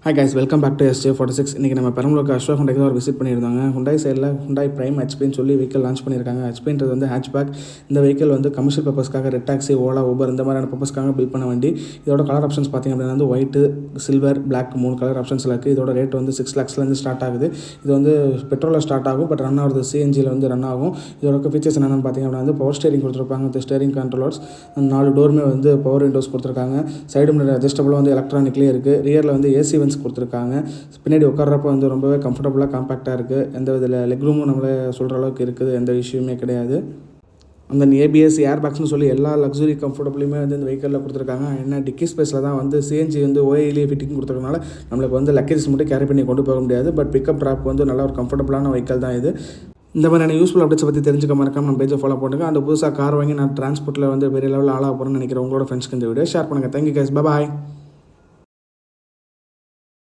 Hi guys, welcome back to SJ46. இன்றைக்கி நம்ம பெரம்பலூருக்கு அஸ்வா ஹுண்டாய்க்கு தான் ஒரு விசிட் பண்ணியிருந்தாங்க. ஹுண்டாய் சைடில் ஹுண்டாய் பிரைம் ஹெச்பின்னு சொல்லி வெஹிக்கல் லான்ச் பண்ணியிருக்காங்க. ஹெச்பின்றது வந்து ஹேட்ச்பேக். இந்த வெஹிக்கல் வந்து கமர்ஷியல் பர்பஸ்க்காக ரெட் டாக்ஸி, ஓலா, ஊபர் இந்த மாதிரியான பர்பஸ்க்காக பில்ட் பண்ண வண்டி. இதோட கலர் ஆப்ஷன்ஸ் பார்த்திங்க அப்படின்னா வந்து ஒயிட்டு, சில்வர், பிளாக் 3 கலர் ஆப்ஷன்ஸில் இருக்குது. இதோட ரேட் வந்து 6 lakhsலேருந்து ஸ்டார்ட் ஆகுது. இது வந்து பெட்ரோலில் ஸ்டார்ட் ஆகும், பட் ரன் ஆகுது சிஎன்ஜியில் வந்து ரன் ஆகும். இதோட ஃபீச்சர்ஸ் என்னென்னு பார்த்திங்க அப்படின்னா வந்து பவர் ஸ்டேரிங் கொடுத்துருப்பாங்க. இந்த ஸ்டேரிங் கண்ட்ரோலர்ஸ் 4 டோருமே வந்து பவர் விண்டோஸ் கொடுத்துருக்காங்க. சைடு மிரர் அட்ஜஸ்டபுளாக வந்து எலக்ட்ரானிக்லேயே இருக்குது. ரியரில் வந்து ஏசி வென்ட்ஸ் கொடுத்துருக்காங்க. பின்னாடி உட்கார்றப்ப வந்து ரொம்பவே கம்ஃபர்டபுளாக காம்பேக்டாக இருக்குது. எந்த இதில் லெக் ரூமும் நம்மளே சொல்கிற அளவுக்கு இருக்குது, எந்த இஷ்யூமே கிடையாது. அந்த ஏபிஎஸ், ஏர் பேக்ஸ்னு சொல்லி எல்லா லக்ஸுரி கம்ஃபர்டபுளையுமே வந்து இந்த வெஹிக்கிளில் கொடுத்துருக்காங்க. என்ன டிக்கி ஸ்பேஸில் தான் வந்து சிஎன்ஜி வந்து ஓஏலேயே ஃபிட்டிங் கொடுத்துருக்கனால நம்மளுக்கு வந்து லக்கேஜஸ் மட்டும் கேரி பண்ணி கொண்டு போக முடியாது. பட் பிக்கப் ட்ராப் வந்து நல்ல ஒரு கம்ஃபர்டபுளான வெஹிக்கிள் தான் இது. இந்த மாதிரியான யூஸ்ஃபுல் அப்டேட்ஸ் பற்றி தெரிஞ்சுக்க மறக்காம நம்ம பேஜை ஃபாலோ பண்ணுங்க. அந்த புதுசாக கார் வாங்கி நான் டிரான்ஸ்போர்ட்டில் வந்து பெரிய லெவலில் ஆளாக போகிறேன்னு நினைக்கிறேன். உங்களோட ஃப்ரெண்ட்ஸ்க்கு இந்த வீடியோ ஷேர் பண்ணுங்கள். தேங்க்யூ கைஸ், பாய்.